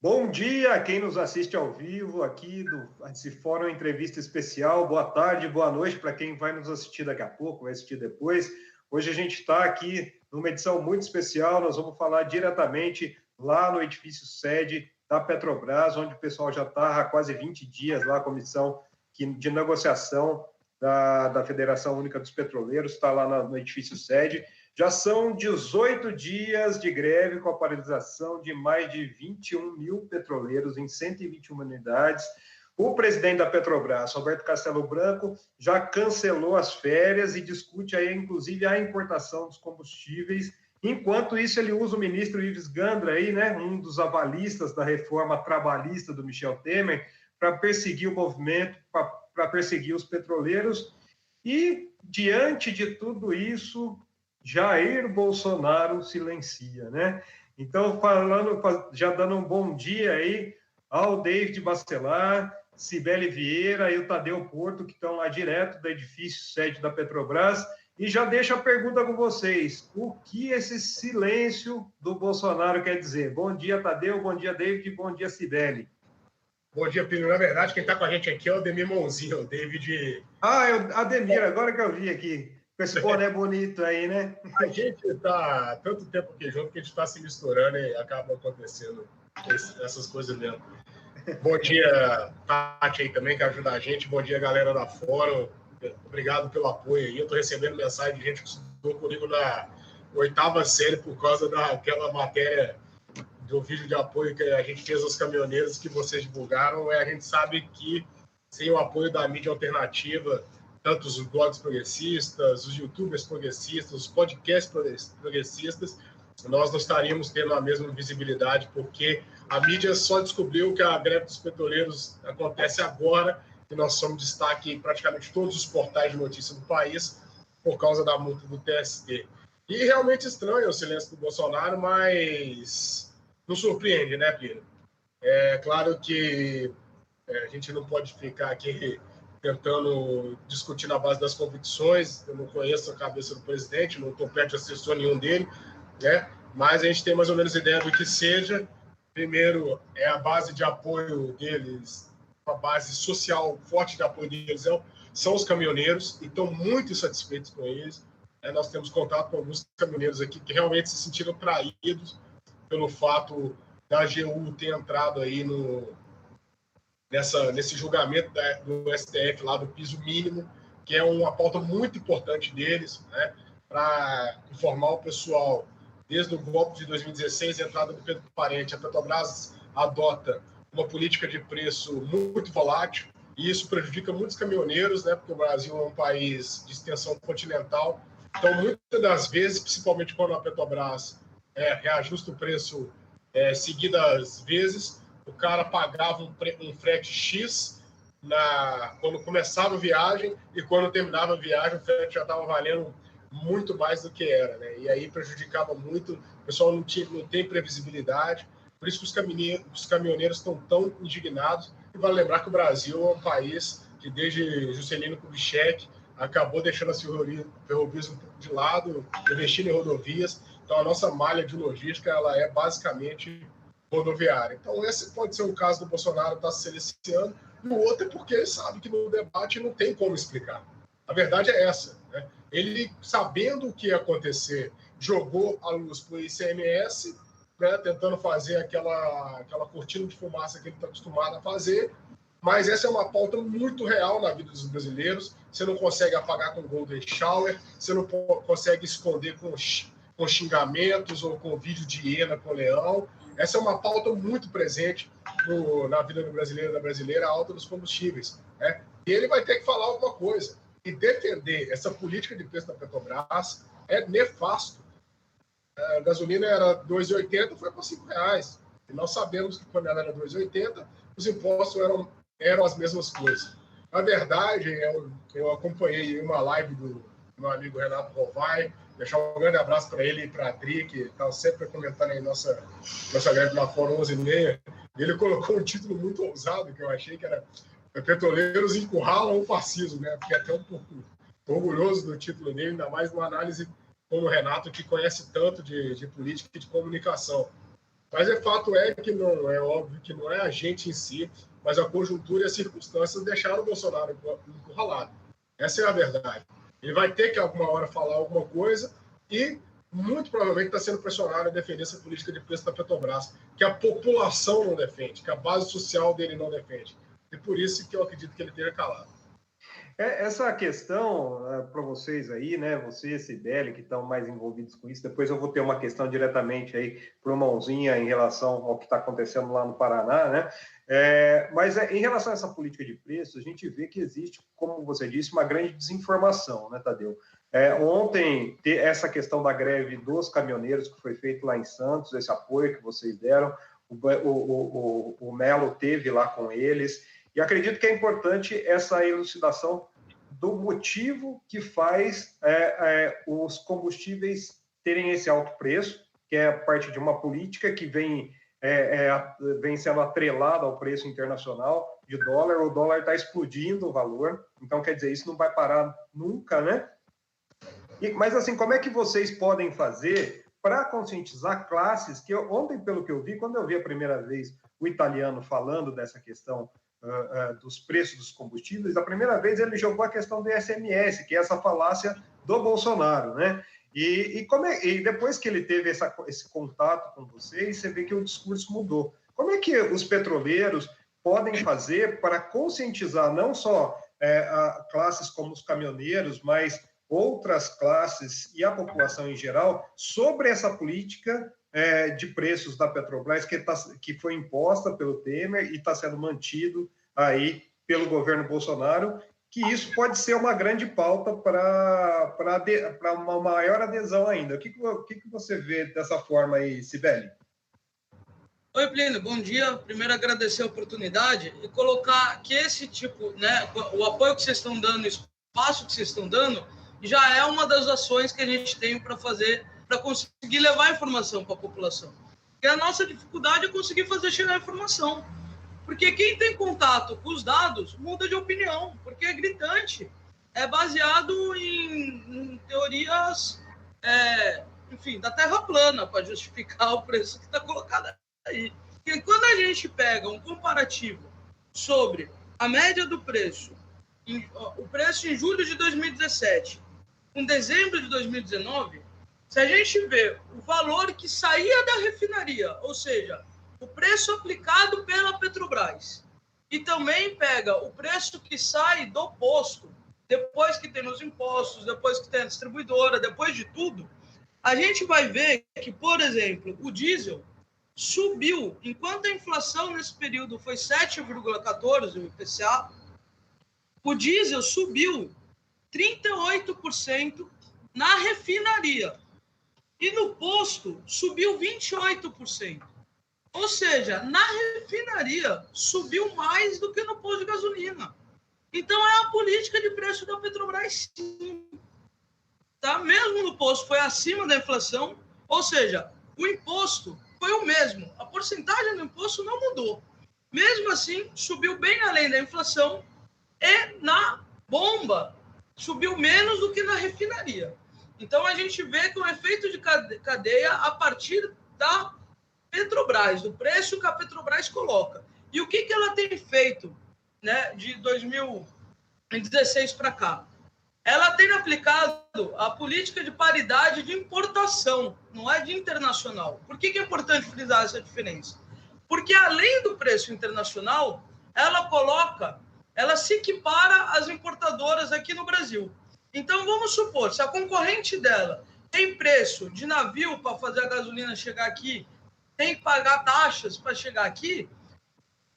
Bom dia a quem nos assiste ao vivo aqui desse Fórum Entrevista Especial. Boa tarde, boa noite para quem vai nos assistir daqui a pouco, vai assistir depois. Hoje a gente está aqui numa edição muito especial. Nós vamos falar diretamente lá no edifício sede da Petrobras, onde o pessoal já está há quase 20 dias lá, a comissão de negociação da Federação Única dos Petroleiros, está lá no edifício sede. Já são 18 dias de greve com a paralisação de mais de 21 mil petroleiros em 121 unidades. O presidente da Petrobras, Roberto Castelo Branco, já cancelou as férias e discute aí, inclusive, a importação dos combustíveis. Enquanto isso, ele usa o ministro Ives Gandra, aí, né, um dos avalistas da reforma trabalhista do Michel Temer, para perseguir o movimento, para perseguir os petroleiros. E, diante de tudo isso, Jair Bolsonaro silencia, né? Então, já dando um bom dia aí ao David Bacelar, Cibele Vieira e o Tadeu Porto, que estão lá direto do edifício sede da Petrobras, e já deixo a pergunta com vocês: o que esse silêncio do Bolsonaro quer dizer? Bom dia, Tadeu, bom dia, David, bom dia, Cibele. Bom dia, Pino. Na verdade, quem está com a gente aqui é o Ademir Monzinho, o David... É o Ademir, agora que eu vi aqui. Com esse boné bonito aí, né? A gente está tanto tempo aqui junto que a gente está se misturando e acaba acontecendo essas coisas mesmo. Bom dia, Tati aí também, que ajuda a gente. Bom dia, galera da Fórum. Obrigado pelo apoio aí. Eu estou recebendo mensagem de gente que estudou comigo na 8ª série por causa daquela matéria do vídeo de apoio que a gente fez aos caminhoneiros que vocês divulgaram. A gente sabe que sem o apoio da mídia alternativa, tanto os blogs progressistas, os youtubers progressistas, os podcasts progressistas, nós não estaríamos tendo a mesma visibilidade, porque a mídia só descobriu que a greve dos petroleiros acontece agora, e nós somos destaque em praticamente todos os portais de notícia do país, por causa da multa do TST. E realmente estranho o silêncio do Bolsonaro, mas não surpreende, né, Pino? É claro que a gente não pode ficar aqui tentando discutir na base das convicções. Eu não conheço a cabeça do presidente, não estou perto de assessor nenhum dele, né? Mas a gente tem mais ou menos ideia do que seja. Primeiro, é a base de apoio deles, a base social forte de apoio deles são os caminhoneiros, e estão muito insatisfeitos com eles. Nós temos contato com alguns caminhoneiros aqui que realmente se sentiram traídos pelo fato da AGU ter entrado aí nesse julgamento do STF lá do piso mínimo, que é uma pauta muito importante deles, né, para informar o pessoal. Desde o golpe de 2016, a entrada do Pedro Parente, a Petrobras adota uma política de preço muito volátil, e isso prejudica muitos caminhoneiros, né, porque o Brasil é um país de extensão continental. Então, muitas das vezes, principalmente quando a Petrobras reajusta o preço seguidas vezes, o cara pagava um frete X quando começava a viagem, e quando terminava a viagem, o frete já estava valendo muito mais do que era, né? E aí prejudicava muito, o pessoal não tem previsibilidade, por isso que os caminhoneiros estão tão indignados. E vale lembrar que o Brasil é um país que, desde Juscelino Kubitschek, acabou deixando as ferrovias um pouco de lado, investindo em rodovias. Então, a nossa malha de logística ela é basicamente rodoviária. Então, esse pode ser um caso do Bolsonaro estar se silenciando, e o outro é porque ele sabe que no debate não tem como explicar. A verdade é essa, né? Ele, sabendo o que ia acontecer, jogou a luz para o ICMS, né, tentando fazer aquela cortina de fumaça que ele está acostumado a fazer, mas essa é uma pauta muito real na vida dos brasileiros. Você não consegue apagar com golden shower, você não consegue esconder com xingamentos ou com vídeo de hiena com leão. Essa é uma pauta muito presente na vida do brasileiro e da brasileira, a alta dos combustíveis, né? E ele vai ter que falar alguma coisa. E defender essa política de preço da Petrobras é nefasto. A gasolina era R$ 2,80, foi para R$ 5. E nós sabemos que quando ela era R$ 2,80, os impostos eram as mesmas coisas. Na verdade, eu acompanhei uma live do meu amigo Renato Rovai, deixar um grande abraço para ele e para a Adri, que estão sempre comentando aí nossa greve na Fórum 11h30. Ele colocou um título muito ousado, que eu achei que era Petroleiros encurralam o fascismo, né? Fiquei até um pouco orgulhoso do título dele, ainda mais numa análise como o Renato, que conhece tanto de política e de comunicação. Mas fato é que não é óbvio que não é a gente em si, mas a conjuntura e as circunstâncias deixaram o Bolsonaro encurralado. Essa é a verdade. Ele vai ter que, alguma hora, falar alguma coisa e, muito provavelmente, está sendo pressionado a defender essa política de preço da Petrobras, que a população não defende, que a base social dele não defende. E por isso que eu acredito que ele tenha calado. Essa questão para vocês aí, né? Você, Cibele, que estão mais envolvidos com isso. Depois eu vou ter uma questão diretamente aí para o Mãozinha em relação ao que está acontecendo lá no Paraná, né? Mas em relação a essa política de preço, a gente vê que existe, como você disse, uma grande desinformação, né, Tadeu? Ontem, essa questão da greve dos caminhoneiros que foi feito lá em Santos, esse apoio que vocês deram, o Melo teve lá com eles. E acredito que é importante essa elucidação do motivo que faz os combustíveis terem esse alto preço, que é parte de uma política que vem sendo atrelada ao preço internacional de dólar. O dólar está explodindo o valor, então, quer dizer, isso não vai parar nunca, né? Mas, assim, como é que vocês podem fazer para conscientizar classes que ontem, pelo que eu vi, quando eu vi a primeira vez o italiano falando dessa questão dos preços dos combustíveis, a primeira vez ele jogou a questão do ICMS, que é essa falácia do Bolsonaro, né? E depois que ele teve esse contato com vocês, você vê que o discurso mudou. Como é que os petroleiros podem fazer para conscientizar não só classes como os caminhoneiros, mas outras classes e a população em geral sobre essa política de preços da Petrobras que foi imposta pelo Temer e está sendo mantido aí pelo governo Bolsonaro, que isso pode ser uma grande pauta para uma maior adesão ainda. O que você vê dessa forma aí, Cibele? Oi, Plínio, bom dia. Primeiro, agradecer a oportunidade e colocar que esse tipo, né, o apoio que vocês estão dando, o espaço que vocês estão dando, já é uma das ações que a gente tem para fazer, para conseguir levar a informação para a população. Porque a nossa dificuldade é conseguir fazer chegar a informação. Porque quem tem contato com os dados muda de opinião, porque é gritante. É baseado em teorias, enfim, da terra plana, para justificar o preço que está colocado aí. Porque quando a gente pega um comparativo sobre a média do preço, o preço em julho de 2017, com dezembro de 2019, se a gente vê o valor que saía da refinaria, ou seja, o preço aplicado pela Petrobras, e também pega o preço que sai do posto, depois que tem os impostos, depois que tem a distribuidora, depois de tudo, a gente vai ver que, por exemplo, o diesel subiu, enquanto a inflação nesse período foi 7,14%, o IPCA, o diesel subiu 38% na refinaria. E no posto subiu 28%. Ou seja, na refinaria subiu mais do que no posto de gasolina. Então é a política de preço da Petrobras, sim. Tá? Mesmo no posto foi acima da inflação, ou seja, o imposto foi o mesmo. A porcentagem do imposto não mudou. Mesmo assim, subiu bem além da inflação e na bomba subiu menos do que na refinaria. Então, a gente vê que o efeito de cadeia a partir da Petrobras, do preço que a Petrobras coloca. E o que ela tem feito, né, de 2016 para cá? Ela tem aplicado a política de paridade de importação, não é de internacional. Por que é importante frisar essa diferença? Porque, além do preço internacional, ela se equipara às importadoras aqui no Brasil. Então, vamos supor, se a concorrente dela tem preço de navio para fazer a gasolina chegar aqui, tem que pagar taxas para chegar aqui,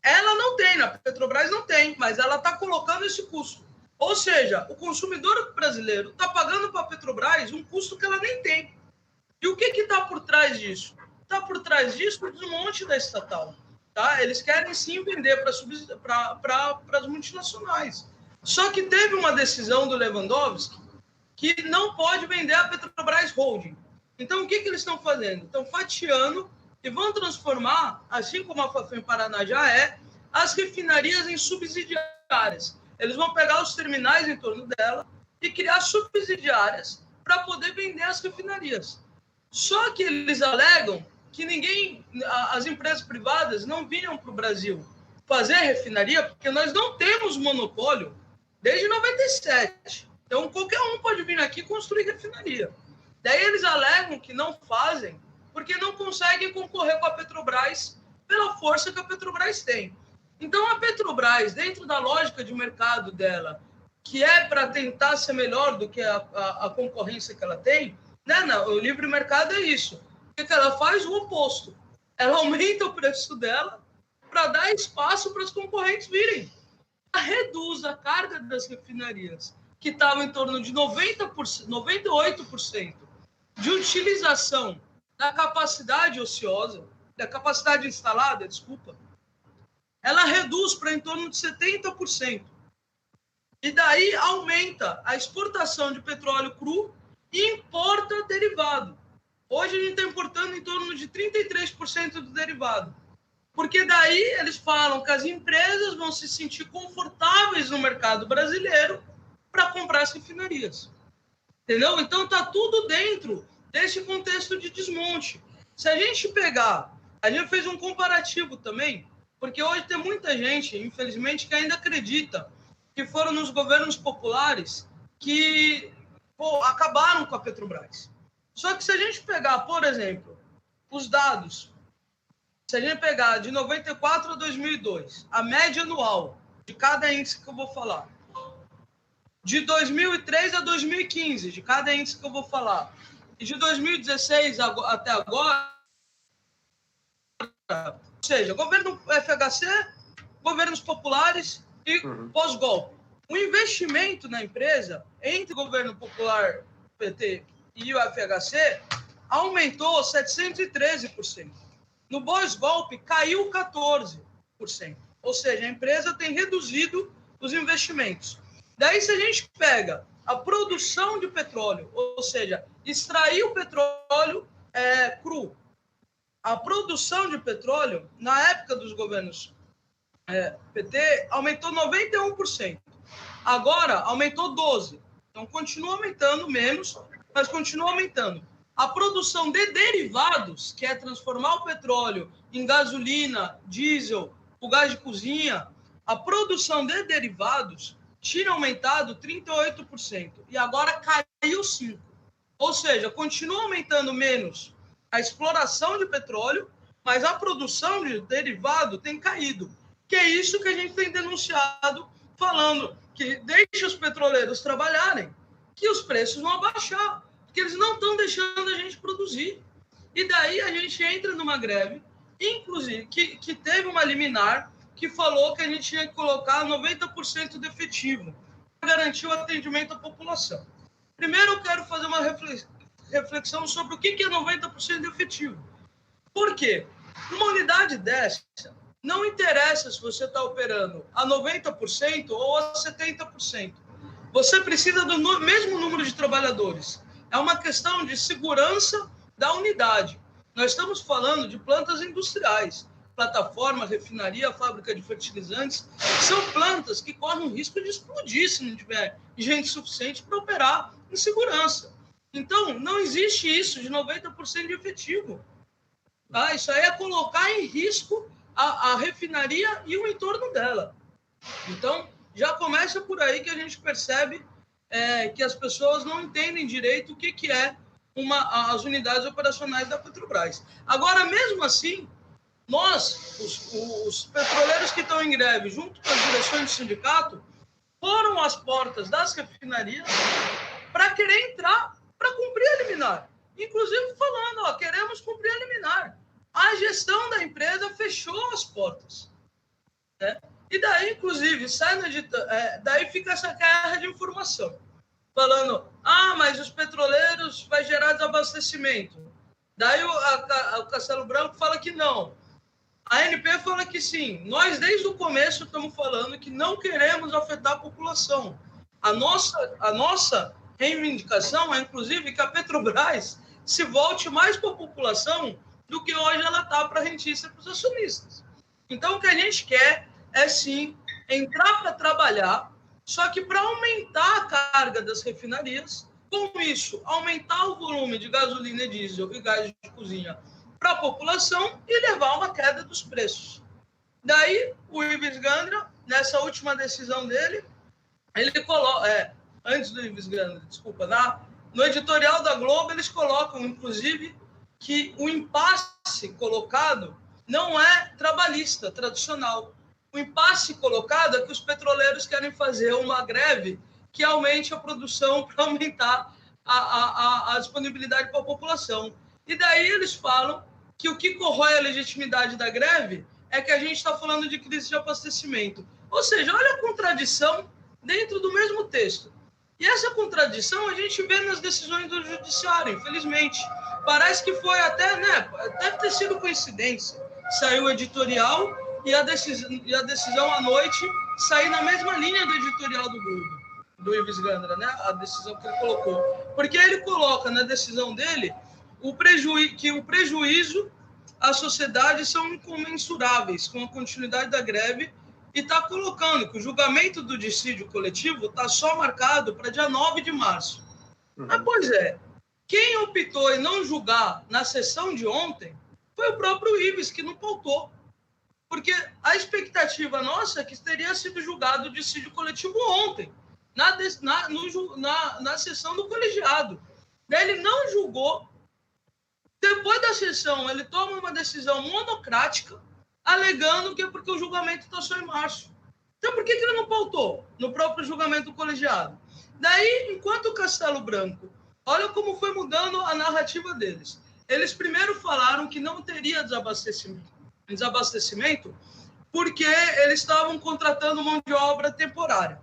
ela não tem, na Petrobras não tem, mas ela está colocando esse custo. Ou seja, o consumidor brasileiro está pagando para a Petrobras um custo que ela nem tem. E o que está por trás disso? Está por trás disso o desmonte da estatal. Tá? Eles querem sim vender para as multinacionais. Só que teve uma decisão do Lewandowski que não pode vender a Petrobras Holding. Então, o que eles estão fazendo? Estão fatiando e vão transformar, assim como a Fafem Paraná já as refinarias em subsidiárias. Eles vão pegar os terminais em torno dela e criar subsidiárias para poder vender as refinarias. Só que eles alegam as empresas privadas não vinham para o Brasil fazer refinaria, porque nós não temos monopólio desde 97. Então, qualquer um pode vir aqui construir refinaria. Daí eles alegam que não fazem porque não conseguem concorrer com a Petrobras pela força que a Petrobras tem. Então, a Petrobras, dentro da lógica de mercado dela, que é para tentar ser melhor do que a concorrência que ela tem, né? Não, o livre mercado é isso. O que ela faz? O oposto. Ela aumenta o preço dela para dar espaço para os concorrentes virem. Ela reduz a carga das refinarias, que estavam em torno de 90%, 98% de utilização da capacidade ociosa, da capacidade instalada, desculpa, ela reduz para em torno de 70%. E daí aumenta a exportação de petróleo cru e importa derivado. Hoje a gente está importando em torno de 33% do derivado. Porque daí eles falam que as empresas vão se sentir confortáveis no mercado brasileiro para comprar as refinarias. Entendeu? Então está tudo dentro desse contexto de desmonte. Se a gente pegar, a gente fez um comparativo também, porque hoje tem muita gente, infelizmente, que ainda acredita que foram nos governos populares que acabaram com a Petrobras. Só que se a gente pegar, por exemplo, os dados, se a gente pegar de 94 a 2002, a média anual de cada índice que eu vou falar, de 2003 a 2015, de cada índice que eu vou falar, e de 2016 até agora, ou seja, governo FHC, governos populares e pós-golpe. O investimento na empresa entre o governo popular, PT e o FHC aumentou 713%. No pós-golpe, caiu 14%. Ou seja, a empresa tem reduzido os investimentos. Daí, se a gente pega a produção de petróleo, ou seja, extrair o petróleo cru, a produção de petróleo, na época dos governos PT, aumentou 91%. Agora, aumentou 12%. Então, continua aumentando menos, mas continua aumentando. A produção de derivados, que é transformar o petróleo em gasolina, diesel, o gás de cozinha, a produção de derivados tinha aumentado 38%. E agora caiu 5%. Ou seja, continua aumentando menos a exploração de petróleo, mas a produção de derivado tem caído. Que é isso que a gente tem denunciado, falando que deixa os petroleiros trabalharem, que os preços vão abaixar, porque eles não estão deixando a gente produzir. E daí a gente entra numa greve, inclusive, que teve uma liminar que falou que a gente tinha que colocar 90% de efetivo para garantir o atendimento à população. Primeiro eu quero fazer uma reflexão sobre o que é 90% de efetivo. Por quê? Uma unidade dessa, não interessa se você está operando a 90% ou a 70%. Você precisa do mesmo número de trabalhadores. É uma questão de segurança da unidade. Nós estamos falando de plantas industriais, plataforma, refinaria, fábrica de fertilizantes. São plantas que correm o risco de explodir se não tiver gente suficiente para operar em segurança. Então, não existe isso de 90% de efetivo. Tá? Isso aí é colocar em risco a refinaria e o entorno dela. Então, já começa por aí que a gente percebe que as pessoas não entendem direito o que é as unidades operacionais da Petrobras. Agora, mesmo assim, nós, os petroleiros que estão em greve, junto com as direções do sindicato, foram às portas das refinarias para querer entrar, para cumprir a liminar. Inclusive falando, queremos cumprir a liminar. A gestão da empresa fechou as portas. Né? E daí, inclusive, daí fica essa guerra de informação. Falando, mas os petroleiros vai gerar desabastecimento. Daí o Castelo Branco fala que não. A ANP fala que sim. Nós, desde o começo, estamos falando que não queremos afetar a população. A nossa reivindicação é, inclusive, que a Petrobras se volte mais para a população do que hoje ela está para a rentícia para os acionistas. Então, o que a gente quer é, sim, entrar para trabalhar, só que para aumentar a carga das refinarias, com isso, aumentar o volume de gasolina, diesel e gás de cozinha para a população e levar a uma queda dos preços. Daí, o Ives Gandra, nessa última decisão dele, ele coloca... antes do Ives Gandra, desculpa, no editorial da Globo, eles colocam, inclusive, que o impasse colocado não é trabalhista, tradicional. O impasse colocado é que os petroleiros querem fazer uma greve que aumente a produção para aumentar a disponibilidade para a população. E daí eles falam que o que corrói a legitimidade da greve é que a gente está falando de crise de abastecimento. Ou seja, olha a contradição dentro do mesmo texto. E essa contradição a gente vê nas decisões do judiciário, infelizmente. Parece que foi até, deve ter sido coincidência. Saiu o editorial e a decisão à noite sair na mesma linha do editorial do Globo, do Ives Gandra, né? A decisão que ele colocou. Porque ele coloca na decisão dele que o prejuízo à sociedade são incomensuráveis com a continuidade da greve e está colocando que o julgamento do dissídio coletivo está só marcado para dia 9 de março. Mas, pois é, quem optou em não julgar na sessão de ontem foi o próprio Ives, que não pautou. Porque a expectativa nossa é que teria sido julgado o dissídio coletivo ontem, na sessão do colegiado. Daí ele não julgou. Depois da sessão, ele toma uma decisão monocrática, alegando que é porque o julgamento está só em março. Então, por que ele não pautou no próprio julgamento do colegiado? Daí, enquanto o Castelo Branco, olha como foi mudando a narrativa deles. Eles primeiro falaram que não teria desabastecimento porque eles estavam contratando mão de obra temporária.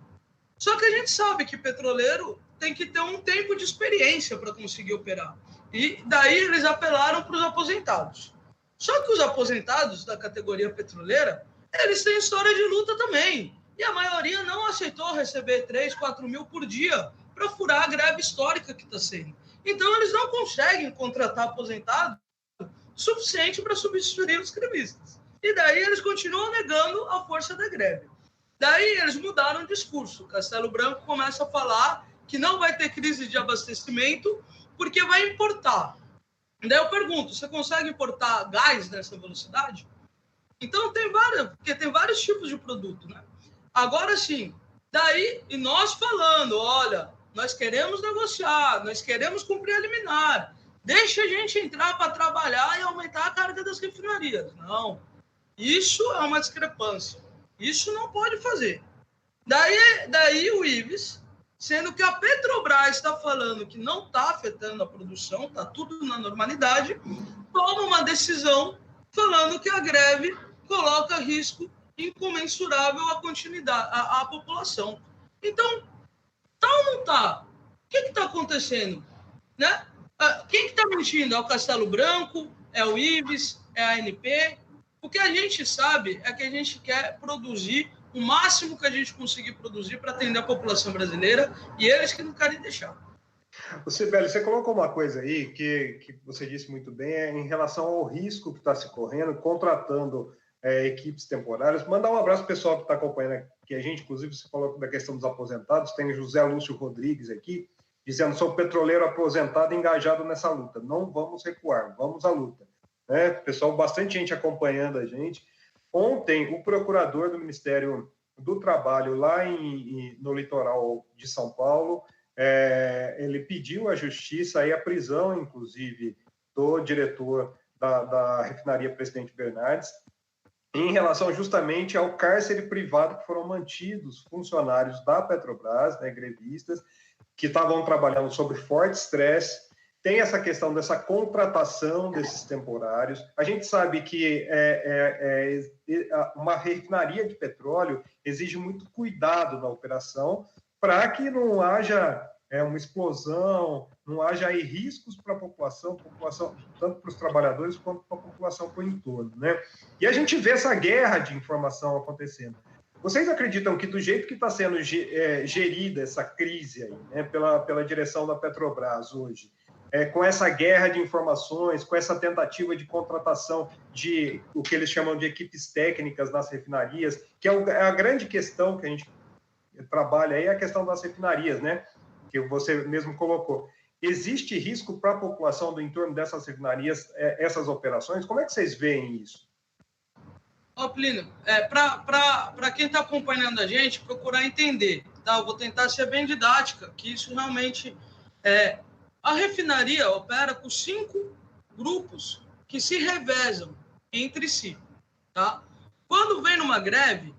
Só que a gente sabe que petroleiro tem que ter um tempo de experiência para conseguir operar. E daí eles apelaram para os aposentados. Só que os aposentados da categoria petroleira, eles têm história de luta também. E a maioria não aceitou receber 3, 4 mil por dia para furar a greve histórica que está sendo. Então, eles não conseguem contratar aposentado suficiente para substituir os grevistas. E daí eles continuam negando a força da greve. Daí eles mudaram o discurso. Castelo Branco começa a falar que não vai ter crise de abastecimento porque vai importar. Daí eu pergunto, você consegue importar gás nessa velocidade? Então tem vários tipos de produto, né? Agora sim, daí, e nós falando, olha, nós queremos negociar, nós queremos cumprir a liminar, deixa a gente entrar para trabalhar e aumentar a carga das refinarias. Não, isso é uma discrepância, isso não pode fazer. Daí o Ives, sendo que a Petrobras está falando que não está afetando a produção, está tudo na normalidade, toma uma decisão falando que a greve coloca risco incomensurável à continuidade, à população. Então, tá ou não tá? O que está acontecendo? Né? Quem que está mentindo? É o Castelo Branco? É o Ives? É a ANP? O que a gente sabe é que a gente quer produzir o máximo que a gente conseguir produzir para atender a população brasileira e eles que não querem deixar. Sibeli, você colocou uma coisa aí que você disse muito bem em relação ao risco que está se correndo, contratando equipes temporárias. Mandar um abraço para o pessoal que está acompanhando aqui a gente, inclusive você falou da questão dos aposentados, tem José Lúcio Rodrigues aqui, dizendo, sou petroleiro aposentado engajado nessa luta, não vamos recuar, vamos à luta. Pessoal, bastante gente acompanhando a gente. Ontem, o procurador do Ministério do Trabalho, lá no litoral de São Paulo, ele pediu à Justiça a prisão, inclusive, do diretor da refinaria Presidente Bernardes, em relação justamente ao cárcere privado que foram mantidos funcionários da Petrobras, grevistas, que estavam trabalhando sob forte estresse. Tem essa questão dessa contratação desses temporários. A gente sabe que uma refinaria de petróleo exige muito cuidado na operação para que não haja uma explosão, não haja aí riscos para a população, tanto para os trabalhadores quanto para a população por entorno, né? E a gente vê essa guerra de informação acontecendo. Vocês acreditam que do jeito que está sendo gerida essa crise aí, né, pela direção da Petrobras hoje, com essa guerra de informações, com essa tentativa de contratação de o que eles chamam de equipes técnicas nas refinarias, que é a grande questão que a gente trabalha aí, é a questão das refinarias, né? Que você mesmo colocou. Existe risco para a população do entorno dessas refinarias, essas operações? Como é que vocês veem isso? Ó, Plínio, para quem está acompanhando a gente, procurar entender, tá? Eu vou tentar ser bem didática, que isso realmente é... A refinaria opera com 5 grupos que se revezam entre si, tá? Quando vem numa greve,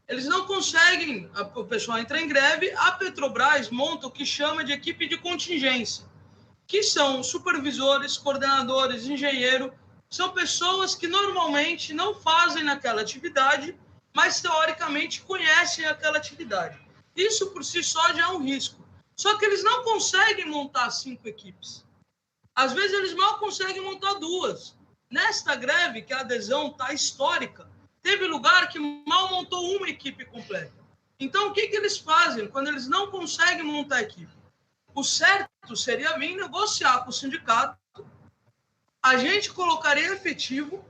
eles não conseguem, o pessoal entra em greve, a Petrobras monta o que chama de equipe de contingência, que são supervisores, coordenadores, engenheiro, são pessoas que normalmente não fazem naquela atividade, mas teoricamente conhecem aquela atividade. Isso por si só já é um risco. Só que eles não conseguem montar 5 equipes. Às vezes eles mal conseguem montar 2. Nesta greve, que a adesão está histórica, teve lugar que mal montou uma equipe completa. Então, o que eles fazem quando eles não conseguem montar a equipe? O certo seria vir negociar com o sindicato, a gente colocaria efetivo,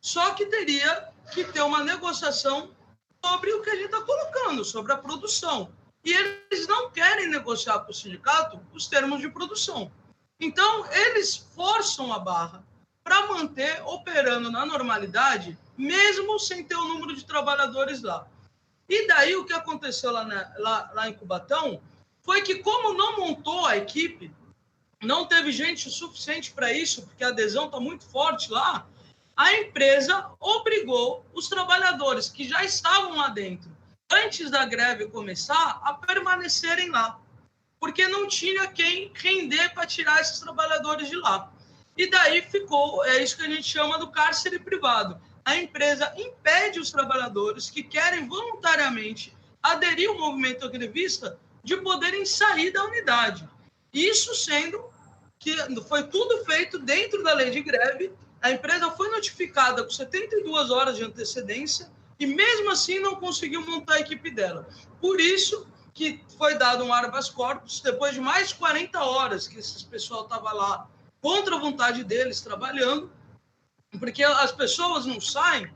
só que teria que ter uma negociação sobre o que a gente está colocando, sobre a produção. E eles não querem negociar com o sindicato os termos de produção. Então, eles forçam a barra para manter operando na normalidade, mesmo sem ter o número de trabalhadores lá. E daí, o que aconteceu lá em Cubatão foi que, como não montou a equipe, não teve gente suficiente para isso, porque a adesão está muito forte lá, a empresa obrigou os trabalhadores que já estavam lá dentro, antes da greve começar, a permanecerem lá, porque não tinha quem render para tirar esses trabalhadores de lá. E daí ficou, é isso que a gente chama do cárcere privado. A empresa impede os trabalhadores que querem voluntariamente aderir ao movimento grevista de poderem sair da unidade. Isso sendo que foi tudo feito dentro da lei de greve, a empresa foi notificada com 72 horas de antecedência e mesmo assim não conseguiu montar a equipe dela. Por isso que foi dado um habeas corpus, depois de mais de 40 horas que esse pessoal estava lá contra a vontade deles trabalhando, porque as pessoas não saem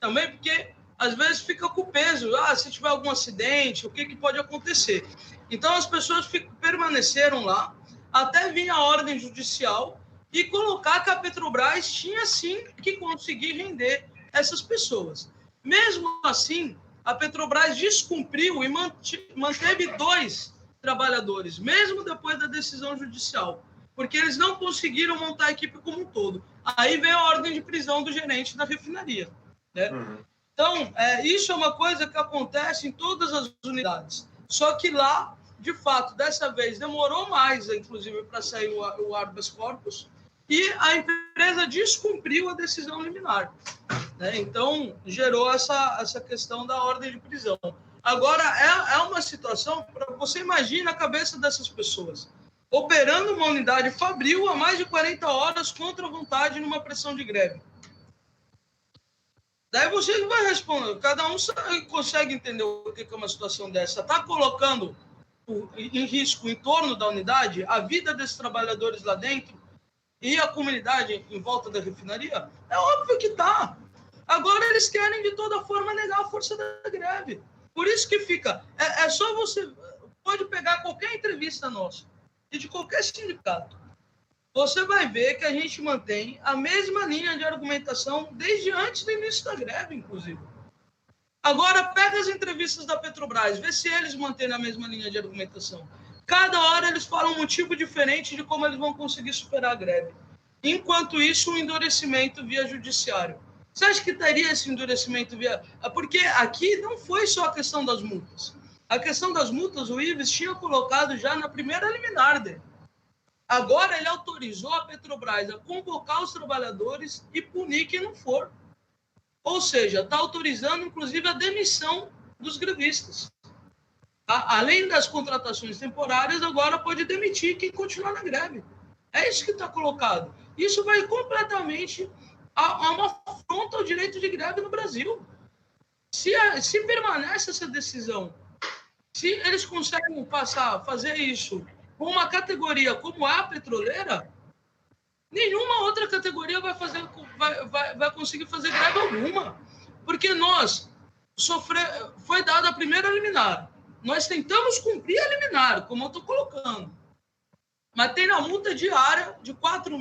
também porque às vezes fica com o peso, se tiver algum acidente, o que pode acontecer. Então as pessoas permaneceram lá até vir a ordem judicial e colocar que a Petrobras tinha sim que conseguir render essas pessoas. Mesmo assim, a Petrobras descumpriu e manteve 2 trabalhadores, mesmo depois da decisão judicial, porque eles não conseguiram montar a equipe como um todo. Aí veio a ordem de prisão do gerente da refinaria, né? Então, isso é uma coisa que acontece em todas as unidades. Só que lá, de fato, dessa vez, demorou mais, inclusive, para sair o habeas corpus, e a empresa descumpriu a decisão liminar, né? Então, gerou essa questão da ordem de prisão. Agora, é uma situação, você imagina a cabeça dessas pessoas, operando uma unidade fabril há mais de 40 horas contra a vontade numa pressão de greve. Daí você vai responder, cada um consegue entender o que é uma situação dessa. Está colocando em risco o entorno da unidade, a vida desses trabalhadores lá dentro e a comunidade em volta da refinaria? É óbvio que está. Agora eles querem de toda forma negar a força da greve. Por isso que fica, é só você, pode pegar qualquer entrevista nossa e de qualquer sindicato, você vai ver que a gente mantém a mesma linha de argumentação desde antes do início da greve, inclusive. Agora, pega as entrevistas da Petrobras, vê se eles mantêm a mesma linha de argumentação. Cada hora eles falam um motivo diferente de como eles vão conseguir superar a greve. Enquanto isso, um endurecimento via judiciário. Você acha que teria esse endurecimento via... Porque aqui não foi só a questão das multas. A questão das multas, o Ives tinha colocado já na primeira liminar dele. Agora ele autorizou a Petrobras a convocar os trabalhadores e punir quem não for. Ou seja, está autorizando, inclusive, a demissão dos grevistas. Além das contratações temporárias, agora pode demitir quem continuar na greve. É isso que está colocado. Isso vai completamente a uma afronta ao direito de greve no Brasil. Se permanece essa decisão, se eles conseguem fazer isso com uma categoria como a petroleira, nenhuma outra categoria vai conseguir fazer greve alguma. Porque foi dada a primeira liminar. Nós tentamos cumprir a liminar, como eu estou colocando. mas tem a multa diária de 4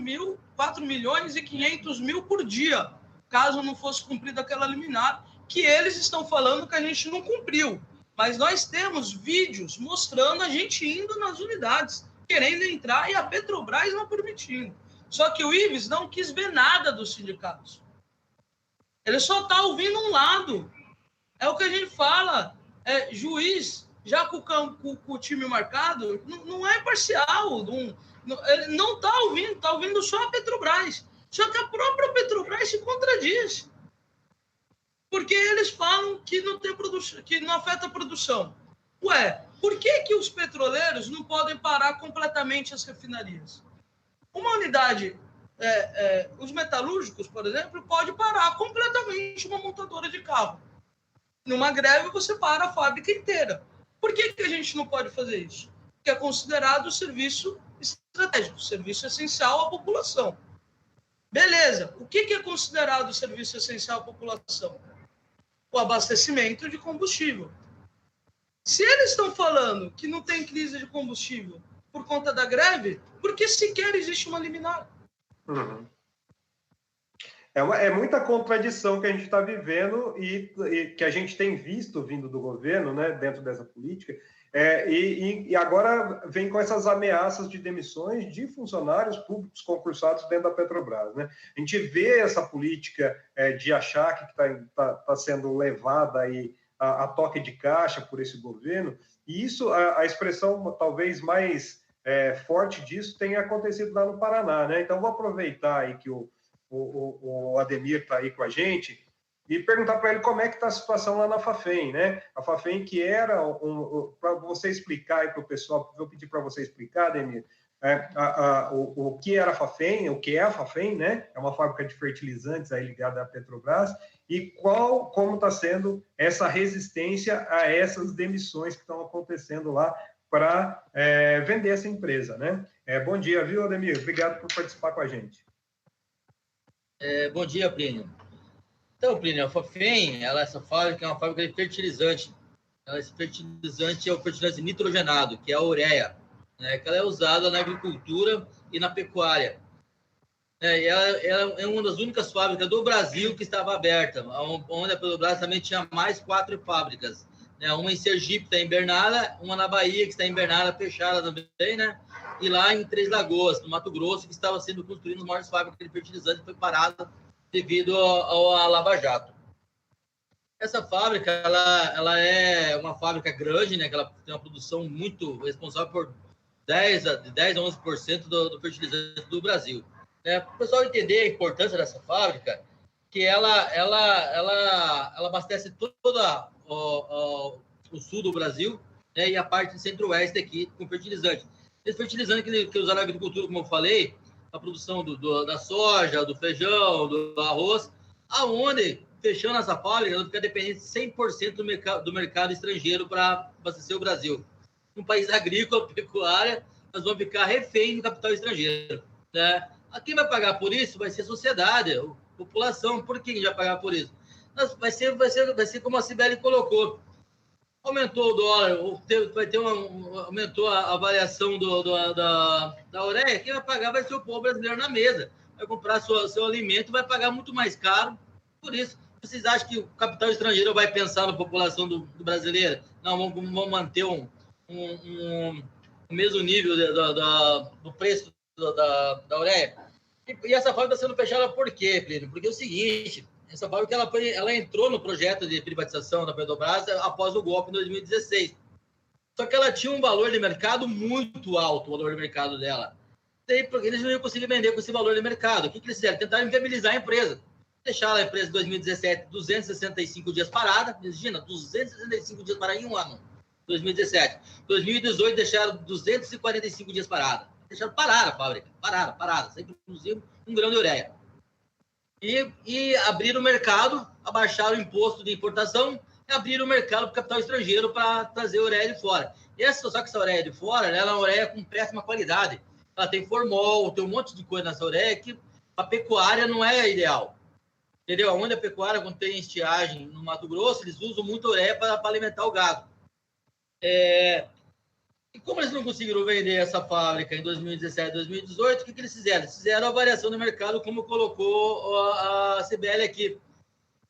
milhões e 500 mil por dia, caso não fosse cumprida aquela liminar, que eles estão falando que a gente não cumpriu. Mas nós temos vídeos mostrando a gente indo nas unidades, querendo entrar, e a Petrobras não permitindo. Só que o Ives não quis ver nada dos sindicatos. Ele só está ouvindo um lado. É o que a gente fala. Juiz, já com o time marcado, não é imparcial. Ele não está ouvindo só a Petrobras. Só que a própria Petrobras se contradiz. Porque eles falam que não tem produção, que não afeta a produção. Ué, por que os petroleiros não podem parar completamente as refinarias? Uma unidade, os metalúrgicos, por exemplo, pode parar completamente uma montadora de carro. Numa greve, você para a fábrica inteira. Por que a gente não pode fazer isso? Porque é considerado serviço estratégico, serviço essencial à população. Beleza. O que é considerado serviço essencial à população? O abastecimento de combustível. Se eles estão falando que não tem crise de combustível por conta da greve, por que sequer existe uma liminar? Uhum. É muita contradição que a gente está vivendo e que a gente tem visto vindo do governo, né, dentro dessa política, e agora vem com essas ameaças de demissões de funcionários públicos concursados dentro da Petrobras, né? A gente vê essa política de achar que está sendo levada aí a toque de caixa por esse governo, e isso, a expressão talvez mais forte disso tem acontecido lá no Paraná, né? Então, vou aproveitar aí que o Ademir está aí com a gente e perguntar para ele como é que está a situação lá na Fafem, né? A Fafem que era, para você explicar aí para o pessoal, vou pedir para você explicar, Ademir, o que era a Fafem, o que é a Fafem, né? É uma fábrica de fertilizantes aí ligada à Petrobras, e como está sendo essa resistência a essas demissões que estão acontecendo lá para vender essa empresa, né? Bom dia, viu, Ademir? Obrigado por participar com a gente. Bom dia, Plínio. Então, Plínio, a Fafem, essa fábrica é uma fábrica de fertilizante. Esse fertilizante é o fertilizante nitrogenado, que é a ureia, né, que ela é usada na agricultura e na pecuária. E ela é uma das únicas fábricas do Brasil que estava aberta, onde a Petrobras também tinha mais 4 fábricas. Né, uma em Sergipe, está em Bernarda, uma na Bahia, que está em Bernarda, fechada também, né? E lá em Três Lagoas, no Mato Grosso, que estava sendo construída as maiores fábricas de fertilizante, que foi parada devido à Lava Jato. Essa fábrica, ela é uma fábrica grande, né? Que ela tem uma produção muito responsável por 10 a 11% do fertilizante do Brasil. Para o pessoal entender a importância dessa fábrica, que ela abastece todo o sul do Brasil, né, e a parte centro-oeste aqui com fertilizante. Esse fertilizante que é usado na agricultura, como eu falei, a produção da soja, do feijão, do arroz, aonde, fechando essa fábrica, ela fica dependente 100% do mercado estrangeiro para abastecer o Brasil. Um país agrícola, pecuária, nós vamos ficar refém do capital estrangeiro. Né? Quem vai pagar por isso vai ser a sociedade, a população. Por que a gente vai pagar por isso? Vai ser como a Cibele colocou. Aumentou o dólar, aumentou a variação da ureia, quem vai pagar vai ser o povo brasileiro na mesa. Vai comprar seu alimento, vai pagar muito mais caro. Por isso, vocês acham que o capital estrangeiro vai pensar na população do brasileiro? Não, vamos manter o mesmo nível do preço da ureia. E essa fábrica está sendo fechada por quê, Plínio? Porque é o seguinte... Essa fábrica ela entrou no projeto de privatização da Petrobras após o golpe em 2016. Só que ela tinha um valor de mercado muito alto, o valor de mercado dela. Daí, porque eles não iam conseguir vender com esse valor de mercado. O que eles fizeram? Tentaram inviabilizar a empresa. Deixaram a empresa em 2017 265 dias parada. Imagina, 265 dias parada em um ano. 2017. 2018 deixaram 245 dias parada. Deixaram parar a fábrica. Parada. Sem produzir um grão de ureia. E abriram o mercado, abaixaram o imposto de importação e abriram o mercado para o capital estrangeiro para trazer ureia de fora. Só que essa ureia de fora, ela é uma ureia com péssima qualidade. Ela tem formol, tem um monte de coisa nessa ureia que a pecuária não é ideal. Entendeu? Onde a pecuária, quando tem estiagem no Mato Grosso, eles usam muito ureia para alimentar o gado. como eles não conseguiram vender essa fábrica em 2017, 2018, o que eles fizeram? Eles fizeram a variação do mercado, como colocou a CBL aqui.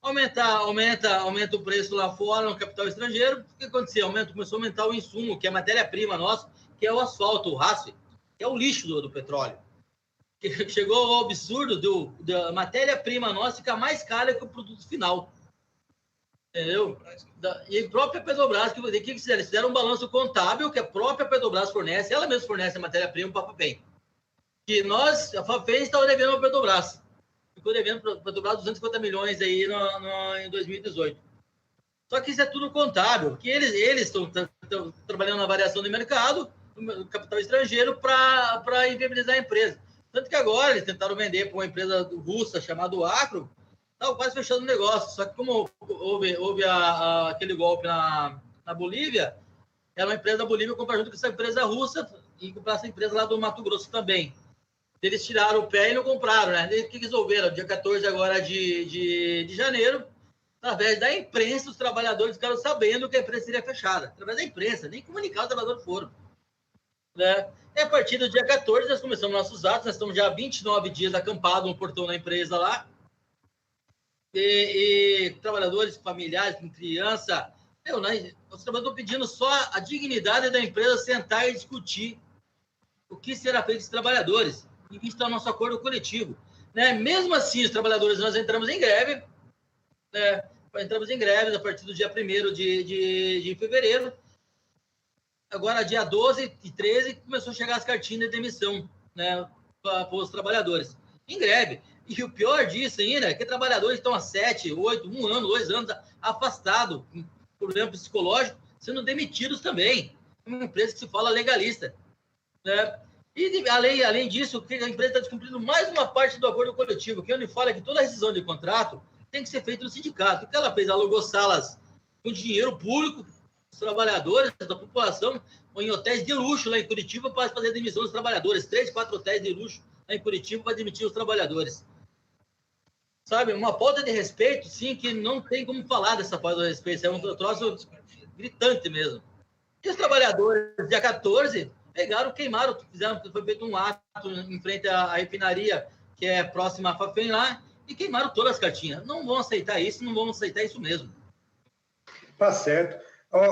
Aumenta o preço lá fora, no capital estrangeiro. O que aconteceu? Começou a aumentar o insumo, que é a matéria-prima nossa, que é o asfalto, o RASF, que é o lixo do petróleo. Que chegou ao absurdo da matéria-prima nossa ficar mais cara que o produto final. Entendeu? E a própria Petrobras, o que fizeram? Eles fizeram um balanço contábil que a própria Petrobras fornece, ela mesma fornece a matéria-prima para a FAFEM. Que a FAFEM estava devendo a Petrobras. Ficou devendo para a Petrobras 250 milhões aí em 2018. Só que isso é tudo contábil, porque eles estão trabalhando na variação do mercado, no capital estrangeiro, para inviabilizar a empresa. Tanto que agora eles tentaram vender para uma empresa russa chamada Acro, estava quase fechando o negócio. Só que como houve aquele golpe na Bolívia, era uma empresa da Bolívia comprar junto com essa empresa russa e comprar essa empresa lá do Mato Grosso também. Eles tiraram o pé e não compraram, né? O que resolveram? Dia 14 agora de janeiro, através da imprensa, os trabalhadores ficaram sabendo que a empresa seria fechada. Através da imprensa, nem comunicar os trabalhadores foram. Né? E a partir do dia 14, nós começamos nossos atos, nós estamos já há 29 dias acampados no portão da empresa lá, e trabalhadores, familiares, com criança, os trabalhadores estão pedindo só a dignidade da empresa sentar e discutir o que será feito dos trabalhadores, em vista do nosso acordo coletivo. Né? Mesmo assim, os trabalhadores, nós entramos em greve, né? Entramos em greve a partir do dia 1º de fevereiro. Agora, dia 12 e 13, começou a chegar as cartinhas de demissão, né, para os trabalhadores. Em greve. E o pior disso ainda é que trabalhadores estão há 7, 8, 1 ano, 2 anos afastados, com problema psicológico, sendo demitidos também. Uma empresa que se fala legalista. Né? E, além disso, a empresa está descumprindo mais uma parte do acordo coletivo, que onde fala que toda rescisão de contrato tem que ser feita no sindicato. O que ela fez? Alugou salas com dinheiro público, os trabalhadores da população, ou em hotéis de luxo lá em Curitiba para fazer a demissão dos trabalhadores. 3, 4 hotéis de luxo lá em Curitiba para demitir os trabalhadores. Sabe, uma falta de respeito, sim, que não tem como falar dessa falta de respeito. É um troço gritante mesmo. E os trabalhadores, dia 14, queimaram, foi feito um ato em frente à refinaria, que é próxima à FAFEM lá, e queimaram todas as cartinhas. Não vão aceitar isso, não vão aceitar isso mesmo. Tá certo.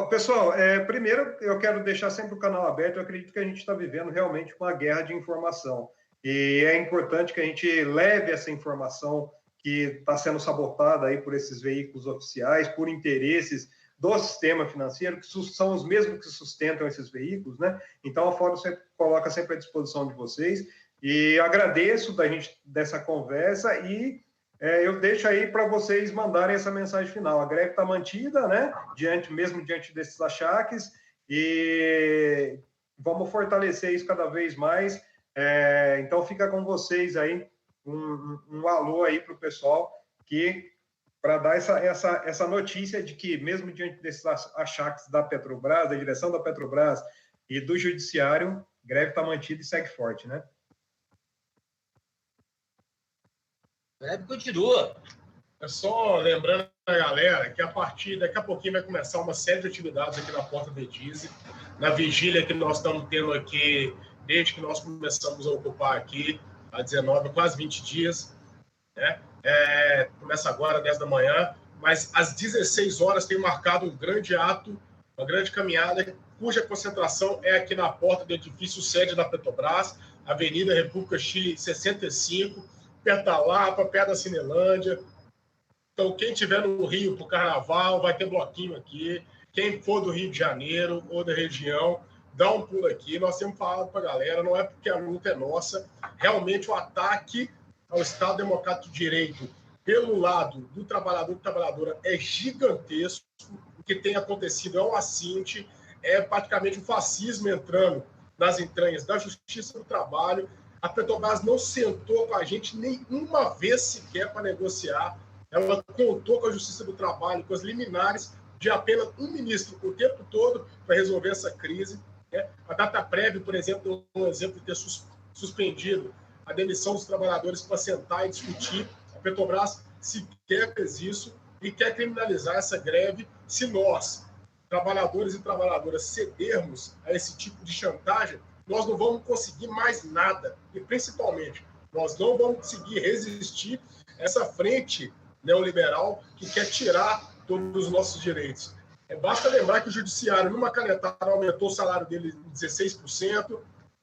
Pessoal, primeiro eu quero deixar sempre o canal aberto. Eu acredito que a gente está vivendo realmente uma guerra de informação. E é importante que a gente leve essa informação que está sendo sabotada aí por esses veículos oficiais, por interesses do sistema financeiro, que são os mesmos que sustentam esses veículos, né? Então, a Fórum coloca sempre à disposição de vocês. E agradeço dessa conversa e eu deixo aí para vocês mandarem essa mensagem final. A greve está mantida, né? Mesmo diante desses achaques, e vamos fortalecer isso cada vez mais. Então, fica com vocês aí um alô aí para o pessoal, para dar essa notícia de que, mesmo diante desses achaques da Petrobras, da direção da Petrobras e do Judiciário, a greve está mantida e segue forte, né? A greve continua. É só lembrando a galera que daqui a pouquinho vai começar uma série de atividades aqui na Porta do Edise, na vigília que nós estamos tendo aqui, desde que nós começamos a ocupar aqui, há 19, quase 20 dias, né? Começa agora, 10 da manhã, mas às 16 horas tem marcado um grande ato, uma grande caminhada, cuja concentração é aqui na porta do edifício sede da Petrobras, Avenida República Chile 65, perto da Lapa, perto da Cinelândia. Então, quem estiver no Rio para o Carnaval, vai ter bloquinho aqui. Quem for do Rio de Janeiro ou da região, dá um pulo aqui. Nós temos falado para a galera, não é porque a luta é nossa, realmente o ataque ao Estado Democrático de Direito pelo lado do trabalhador e trabalhadora é gigantesco. O que tem acontecido é um assinte, é praticamente um fascismo entrando nas entranhas da Justiça do Trabalho. A Petrobras não sentou com a gente nenhuma vez sequer para negociar. Ela contou com a Justiça do Trabalho, com as liminares de apenas um ministro o tempo todo para resolver essa crise. A Dataprev, por exemplo, deu um exemplo de ter suspendido a demissão dos trabalhadores para sentar e discutir. A Petrobras sequer fez isso e quer criminalizar essa greve se nós, trabalhadores e trabalhadoras cedermos a esse tipo de chantagem, nós não vamos conseguir mais nada. E, principalmente, nós não vamos conseguir resistir a essa frente neoliberal que quer tirar todos os nossos direitos. Basta lembrar que o judiciário, numa canetada, aumentou o salário dele em 16%,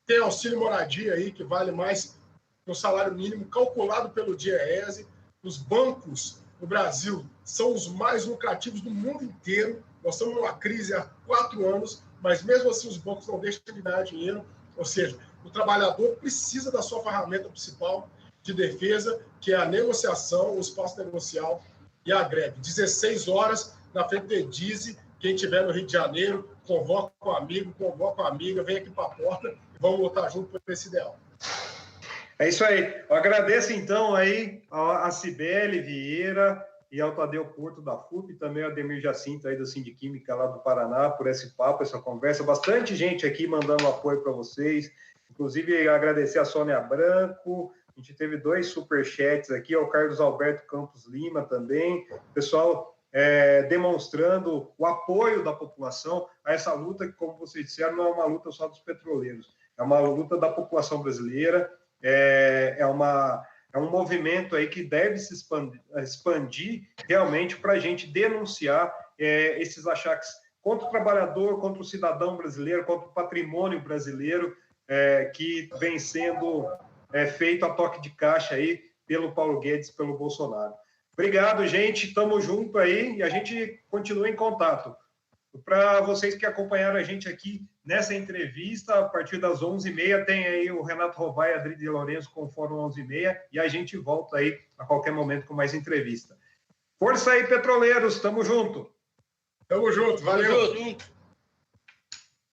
tem auxílio moradia aí, que vale mais que o salário mínimo calculado pelo DIEESE. Os bancos no Brasil são os mais lucrativos do mundo inteiro. Nós estamos numa crise há 4 anos, mas mesmo assim os bancos não deixam de dar dinheiro. Ou seja, o trabalhador precisa da sua ferramenta principal de defesa, que é a negociação, o espaço negocial e a greve. 16 horas na frente do EDIZE. Quem estiver no Rio de Janeiro, convoca um amigo, convoca uma amiga, vem aqui para a porta e vamos lutar junto por esse ideal. É isso aí. Eu agradeço, então, aí a Cibele Vieira e ao Tadeu Porto da FUP, também ao Ademir Jacinto, aí do Sindiquímica lá do Paraná, por esse papo, essa conversa. Bastante gente aqui mandando apoio para vocês. Inclusive, agradecer a Sônia Branco. A gente teve 2 superchats aqui, ao Carlos Alberto Campos Lima também. Pessoal demonstrando o apoio da população a essa luta que, como vocês disseram, não é uma luta só dos petroleiros. É uma luta da população brasileira. É um movimento aí que deve se expandir realmente para a gente denunciar esses achaques contra o trabalhador, contra o cidadão brasileiro, contra o patrimônio brasileiro que vem sendo feito a toque de caixa aí pelo Paulo Guedes, pelo Bolsonaro. Obrigado, gente. Estamos juntos aí e a gente continua em contato. Para vocês que acompanharam a gente aqui nessa entrevista, a partir das 11h30, tem aí o Renato Rovai e a Adri de Lourenço com o Fórum 11h30 e a gente volta aí a qualquer momento com mais entrevista. Força aí, petroleiros. Tamo junto. Tamo junto. Valeu. Tamo junto.